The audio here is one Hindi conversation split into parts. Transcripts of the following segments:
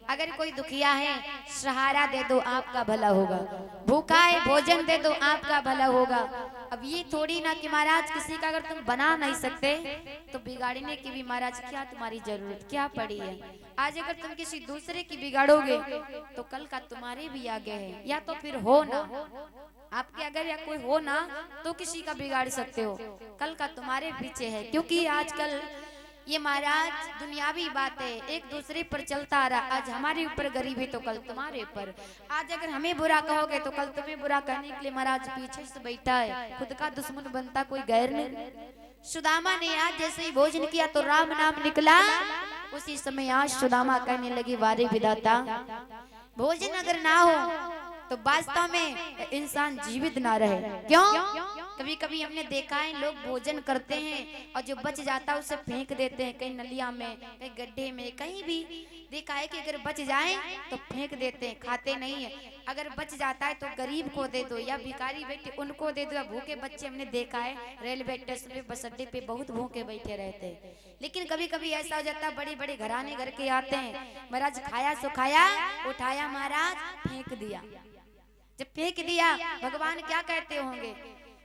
अगर कोई दुखिया है सहारा दे दो आपका भला होगा, भूखा है भोजन दे दो आपका भला होगा। अब ये थोड़ी ना कि महाराज किसी का अगर तुम बना नहीं सकते तो बिगाड़ने की भी महाराज क्या तुम्हारी जरूरत क्या पड़ी है। आज अगर तुम किसी दूसरे की बिगाड़ोगे तो कल का तुम्हारे भी आगे है, या तो फिर हो ना आपके अगर या कोई हो ना तो किसी का बिगाड़ सकते हो, कल का तुम्हारे पीछे है। क्योंकि आजकल ये महाराज दुनियावी बात है, एक दूसरे पर चलता आ रहा। आज हमारे ऊपर गरीबी तो कल तुम्हारे ऊपर, आज अगर हमें बुरा कहोगे तो कल तुम्हें बुरा कहने के लिए महाराज पीछे से बैठा है, खुद का दुश्मन बनता कोई गैर नहीं। सुदामा ने आज जैसे ही भोजन किया तो राम नाम निकला, उसी समय आज सुदामा कहने लगी वारे विधाता, भोजन अगर ना हो तो वास्तव में इंसान जीवित ना रहे। क्यों? कभी कभी हमने देखा है लोग भोजन करते हैं और जो बच जाता है उसे फेंक देते हैं, कहीं नलिया में कहीं गड्ढे में, कहीं भी देखा है कि अगर बच जाए तो फेंक देते हैं, खाते नहीं है। अगर बच जाता है तो गरीब को दे दो या भिखारी बैठे उनको दे दो, या भूखे बच्चे हमने देखा है रेलवे स्टेशन पे बस अड्डे पे बहुत भूखे बैठे रहते हैं। लेकिन कभी कभी ऐसा हो जाता है बड़े बड़े घराने घर के आते हैं, महाराज खाया सो खाया, उठाया महाराज फेंक दिया। जब फेंक दिया भगवान क्या कहते होंगे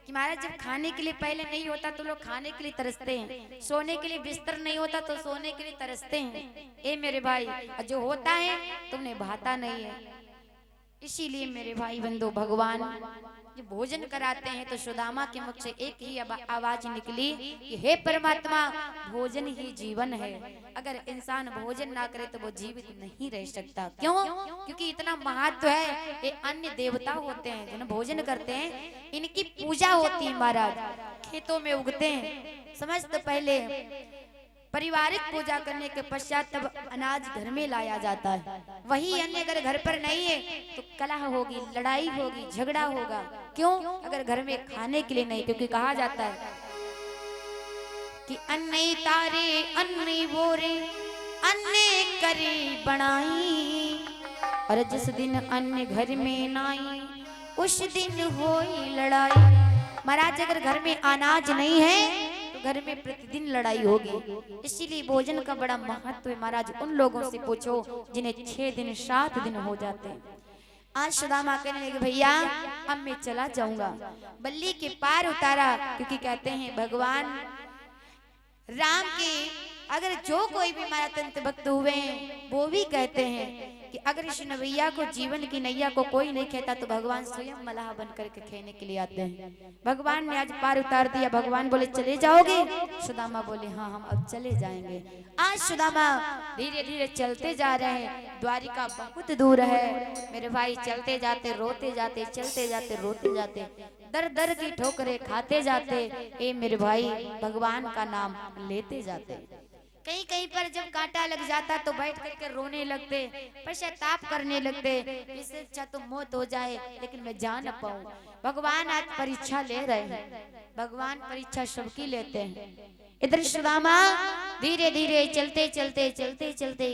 कि महाराज जब खाने के लिए पहले नहीं होता तो लोग खाने के लिए तरसते हैं, सोने के लिए बिस्तर नहीं होता तो सोने के लिए तरसते हैं। ए मेरे भाई, जो होता है तुमने भाता नहीं है। इसीलिए मेरे भाई बंधु भगवान जब भोजन कराते हैं तो सुदामा के मुख से एक ही आवाज निकली कि हे परमात्मा भोजन ही जीवन है। अगर इंसान भोजन ना करे तो वो जीवित नहीं रह सकता। क्यों? क्योंकि इतना महत्व है। ये अन्य देवता होते हैं जिन्हें भोजन करते हैं, इनकी पूजा होती है महाराज। खेतों में उगते हैं, समझ तो पहले पारिवारिक पूजा करने के पश्चात तब अनाज घर में लाया जाता है। वही अन्य अगर घर पर नहीं है तो कलह होगी, लड़ाई होगी, झगड़ा होगा। क्यों? अगर घर में खाने के लिए नहीं, क्योंकि कहा जाता है कि अन्ने तारे अन्ने बोरे अन्ने करे बनाई, और जिस दिन अन्य घर में नाई उस दिन होई लड़ाई। महाराज अगर घर में अनाज नहीं है घर में प्रतिदिन लड़ाई होगी। इसीलिए भोजन का बड़ा महत्व है महाराज। उन लोगों से पूछो जिन्हें 6 दिन 7 दिन हो जाते हैं। आज सुदामा कहने लगे भैया अब मैं चला जाऊंगा। बल्ली के पार उतारा, क्योंकि कहते हैं भगवान राम के अगर जो कोई भी हमारा तंत्र भक्त हुए हैं वो भी कहते हैं कि अगर इस नवैया को जीवन की नैया को कोई नहीं कहता तो भगवान स्वयं मलाह बन करके खेने के लिए आते हैं। भगवान ने आज पार उतार दिया। भगवान बोले चले जाओगे? सुदामा बोले हाँ हम अब चले जाएंगे। आज सुदामा धीरे धीरे चलते जा रहे हैं। द्वारिका बहुत दूर है मेरे भाई। चलते जाते रोते जाते, चलते जाते रोते जाते, दर दर की ठोकरें खाते जाते। ए मेरे भाई भगवान का नाम लेते जाते। कहीं कहीं पर जब कांटा लग जाता तो बैठ करके रोने लगते, पश्चाताप करने लगते, इससे अच्छा तो मौत हो जाए लेकिन मैं जा न पाऊं। भगवान आज परीक्षा ले रहे हैं। भगवान परीक्षा सबकी लेते हैं। इधर सुदामा धीरे धीरे चलते चलते चलते चलते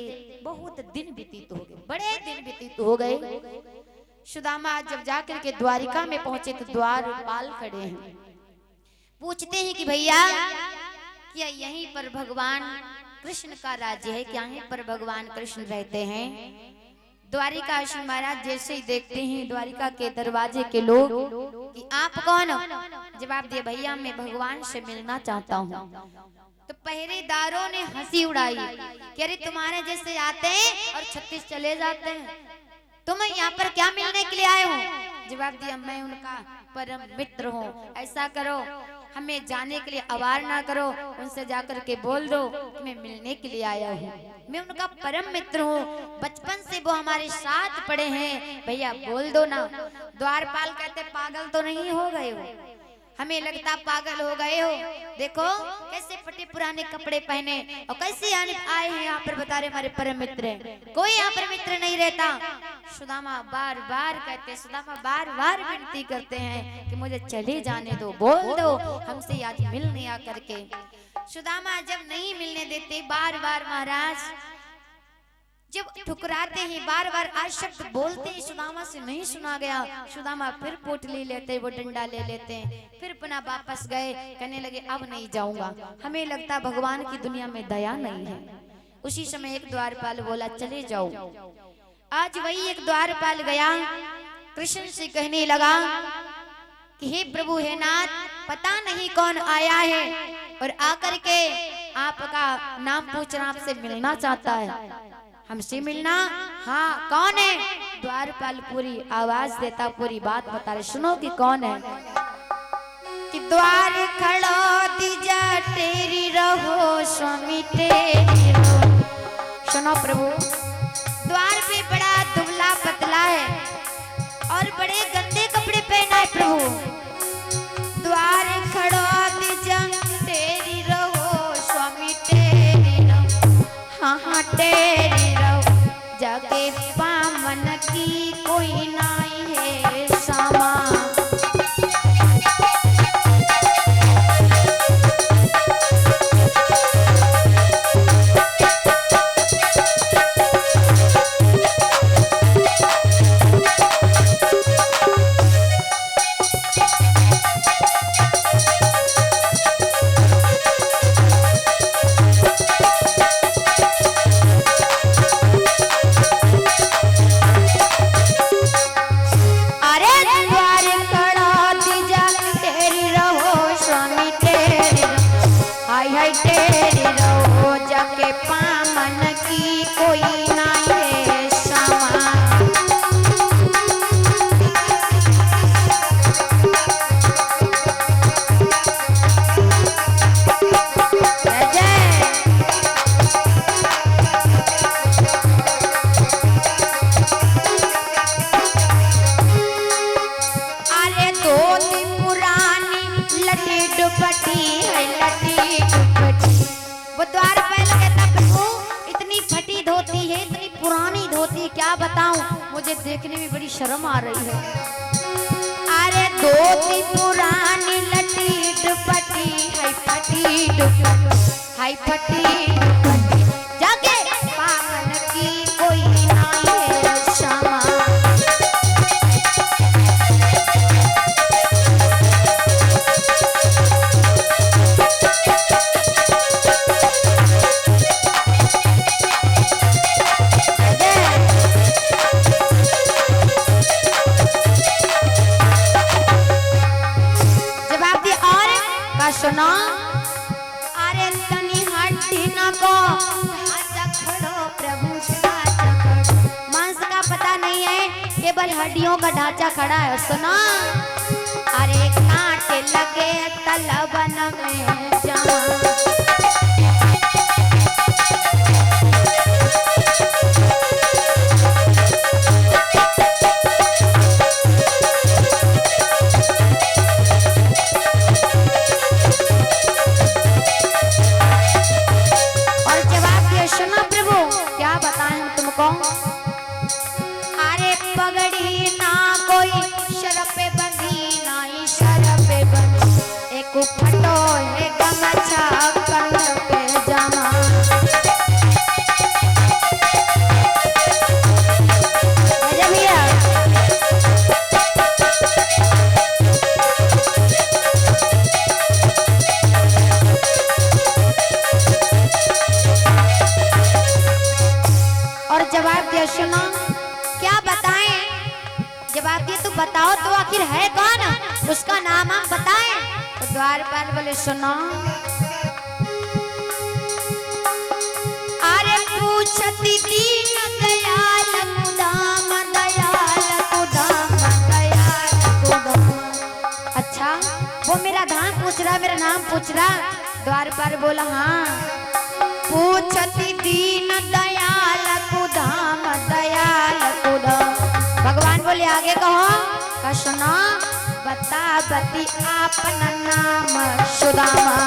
बहुत दिन व्यतीत हो गए, बड़े दिन व्यतीत हो गए। सुदामा जब जाकर के द्वारिका में पहुंचे तो द्वारपाल खड़े हैं। पूछते हैं कि भैया क्या यहीं पर भगवान कृष्ण का राज्य है? क्या यहीं पर भगवान कृष्ण रहते हैं? द्वारिका महाराज जैसे ही देखते हैं द्वारिका के दरवाजे के लोग कि आप कौन हो? जवाब दिया भैया मैं भगवान से मिलना चाहता हूँ। तो पहरेदारों ने हंसी उड़ाई कि अरे तुम्हारे जैसे आते हैं और 36 चले जाते हैं, तुम यहाँ पर क्या मिलने के लिए आए हो? जवाब दिया मैं उनका परम मित्र हूँ। ऐसा करो हमें जाने के लिए आवार ना करो, उनसे जाकर के बोल दो कि मैं मिलने के लिए आया हूँ। मैं उनका परम मित्र हूँ, बचपन से वो हमारे साथ पड़े हैं। भैया बोल दो ना। द्वारपाल कहते पागल तो नहीं हो गए हो? हमें लगता पागल हो गए हो। देखो कैसे फटे पुराने कपड़े पहने और कैसे आए हैं यहाँ पर, बता रहे हमारे परम मित्र हैं। कोई यहाँ पर मित्र नहीं रहता। सुदामा बार बार कहते, सुदामा बार बार विनती करते हैं कि मुझे चले जाने दो, बोल दो हमसे आज मिलने आकर के। सुदामा जब नहीं मिलने देते बार बार महाराज जब ठुकराते हैं, बार बार आज शब्द बोलते हैं, सुदामा से नहीं सुना गया। सुदामा फिर पोटली लेते, वो डंडा ले लेते हैं, फिर पुनः वापस गए। कहने लगे अब नहीं जाऊंगा। हमें लगता भगवान की दुनिया में दया नहीं है। उसी समय एक द्वारपाल बोला चले जाओ। आज वही एक द्वारपाल गया, कृष्ण से कहने लगा कि हे प्रभु हे नाथ, पता नहीं कौन आया है और आकर के आपका नाम पूछ रहा, आपसे मिलना चाहता है। हमसे मिलना? हाँ, कौन है? द्वारपाल पूरी आवाज देता, पूरी बात बता रहे, सुनो कि कौन है। कि द्वार खड़ो दीजा तेरी रहो स्वामी तेरी रहो। सुनो प्रभु, द्वार पे बड़ा दुबला पतला है और बड़े गंदे कपड़े पहना है प्रभु। द्वार खड़ो दीजा तेरी रहो स्वामी तेरी रहो, हाँ हाँ तेरी रहो। जगे पावन की कोई नहीं है सामा। क्या बताऊं, मुझे देखने में बड़ी शर्म आ रही है। अरे धोती पुरानी लटी दुपट्टी हाय फटी दुपट्टी हाय फटी दुपट्टी, जाके पावन की कोई नहीं है क्षमा। सुनो, अरे तनी हड्डी न को खड़ो प्रभु मांस का पता नहीं है, केवल हड्डियों का ढांचा खड़ा है। सुनो, अरे कांटे लगे तलबन में जमा। अरे पगड़ी ना कोई शर पे बंधी, ना शर पे बंधी, एक फटो है गमछा कंध पे जमा। और जवाब दिया, सुनो क्या बताएं? जवाब दिए तो बताओ तो आखिर है कौन, उसका नाम आप बताएं। तो द्वारपाल बोले सुनो, अरे पूछती दीन दयाल कुदाम दयाल कुदाम दयाल कुदाम। अच्छा, वो मेरा धाम पूछ रहा, मेरा नाम पूछ रहा। द्वारपाल बोला हाँ, पूछती दीन दयाल कुदाम दयाल कुदाम। भगवान बोले आगे कहो। का सुनो, बता बती आपन नाम सुदामा।